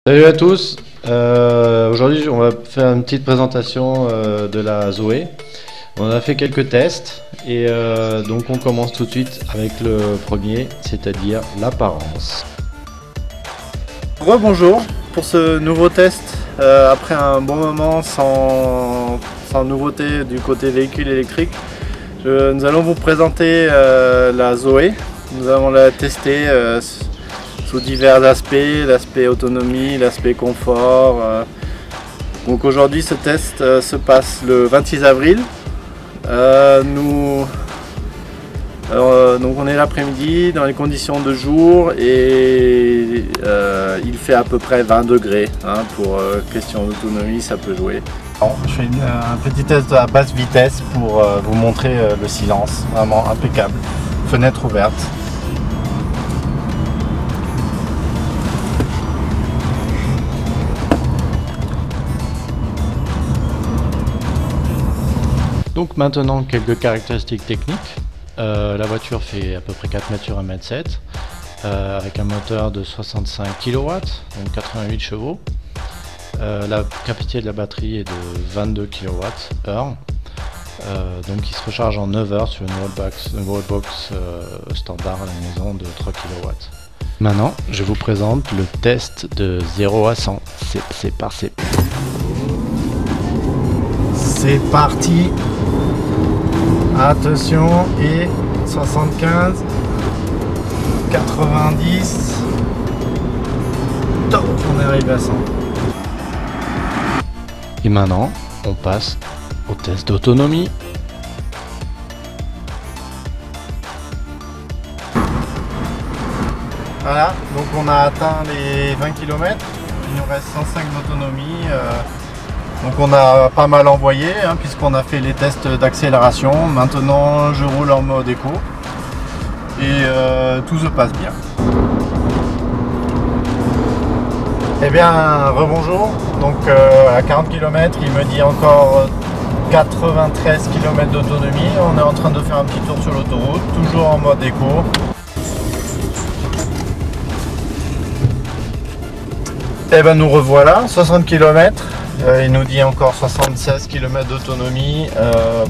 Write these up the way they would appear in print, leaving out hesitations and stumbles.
Salut à tous, aujourd'hui on va faire une petite présentation de la Zoé. On a fait quelques tests et donc on commence tout de suite avec le premier, c'est-à-dire l'apparence. Rebonjour pour ce nouveau test après un bon moment sans nouveauté du côté véhicule électrique. Nous allons vous présenter la Zoé. Nous allons la tester sous divers aspects, l'aspect autonomie, l'aspect confort. Donc aujourd'hui ce test se passe le 26 avril. Donc on est l'après-midi dans les conditions de jour et il fait à peu près 20 degrés. Pour question d'autonomie, ça peut jouer. Je fais un petit test à basse vitesse pour vous montrer le silence, vraiment impeccable. Fenêtre ouverte. Donc maintenant quelques caractéristiques techniques. La voiture fait à peu près 4 mètres sur 1,7 m avec un moteur de 65 kW, donc 88 chevaux. La capacité de la batterie est de 22 kWh. Donc il se recharge en 9 heures sur une wallbox standard à la maison de 3 kW. Maintenant, je vous présente le test de 0 à 100. C'est parti. C'est parti. Attention, et 75, 90, top, on est arrivé à 100. Et maintenant, on passe au test d'autonomie. Voilà, donc on a atteint les 20 km, il nous reste 105 d'autonomie. Donc on a pas mal envoyé puisqu'on a fait les tests d'accélération. Maintenant je roule en mode éco et tout se passe bien. Eh bien rebonjour, donc à 40 km il me dit encore 93 km d'autonomie. On est en train de faire un petit tour sur l'autoroute, toujours en mode éco. Et ben nous revoilà, 60 km. Il nous dit encore 76 km d'autonomie.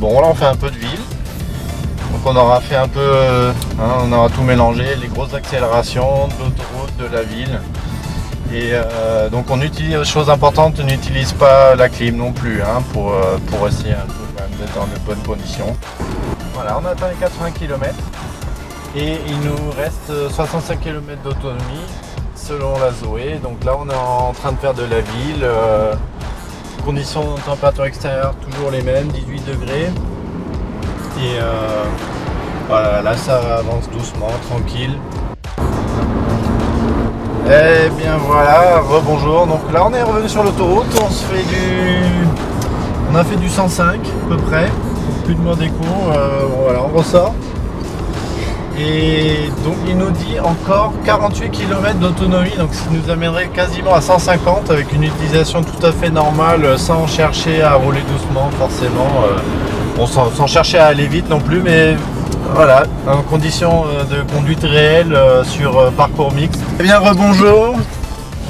Bon là on fait un peu de ville. Donc on aura fait un peu, on aura tout mélangé, les grosses accélérations, de l'autoroute, de la ville. Et donc on utilise, chose importante, on n'utilise pas la clim non plus pour essayer un peu quand même d'être dans de bonnes conditions. Voilà, on a atteint les 80 km et il nous reste 65 km d'autonomie selon la Zoé. Donc là on est en train de faire de la ville. Conditions de température extérieure toujours les mêmes, 18 degrés. Et voilà, là ça avance doucement, tranquille. Et bien voilà, rebonjour. Donc là on est revenu sur l'autoroute, on a fait du 105 à peu près, plus de mode éco, voilà, on ressort. Et donc il nous dit encore 48 km d'autonomie, donc ce qui nous amènerait quasiment à 150 avec une utilisation tout à fait normale, sans chercher à rouler doucement forcément, sans chercher à aller vite non plus, mais voilà, en condition de conduite réelle sur parcours mixte. Eh bien rebonjour,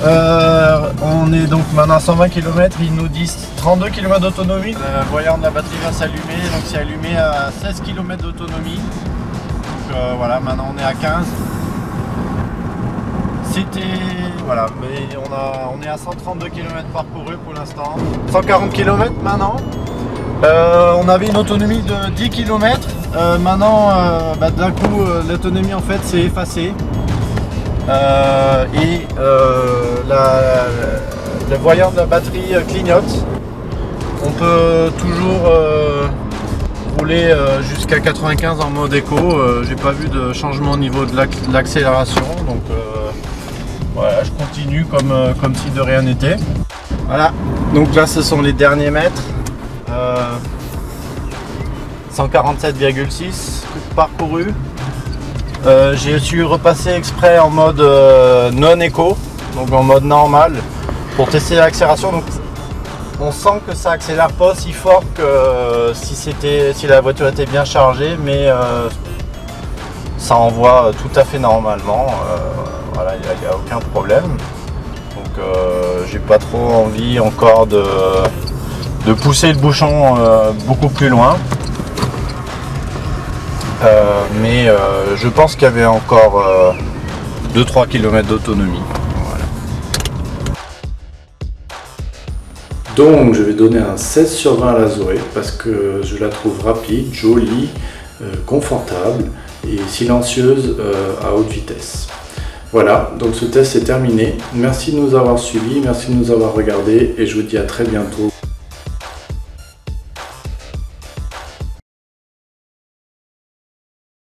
on est donc maintenant à 120 km, il nous dit 32 km d'autonomie. Le voyant de la batterie va s'allumer, donc c'est allumé à 16 km d'autonomie. Voilà, maintenant on est à 15. C'était voilà, mais on est à 132 km parcourus pour l'instant. 140 km maintenant. On avait une autonomie de 10 km. Maintenant, d'un coup, l'autonomie en fait s'est effacée. Et le voyant de la batterie clignote. On peut toujours rouler jusqu'à 95 en mode éco. J'ai pas vu de changement au niveau de l'accélération, donc voilà, je continue comme si de rien n'était. Voilà, donc là ce sont les derniers mètres. 147,6 parcourus. J'ai su repasser exprès en mode non éco, donc en mode normal, pour tester l'accélération. Donc on sent que ça accélère pas aussi fort que si la voiture était bien chargée, mais ça envoie tout à fait normalement. Voilà, il n'y a aucun problème. Donc j'ai pas trop envie encore de pousser le bouchon beaucoup plus loin. Mais je pense qu'il y avait encore 2-3 km d'autonomie. Voilà. Donc je vais donner un 16 sur 20 à la Zoé parce que je la trouve rapide, jolie, confortable et silencieuse à haute vitesse. Voilà, donc ce test est terminé. Merci de nous avoir suivis, merci de nous avoir regardés et je vous dis à très bientôt.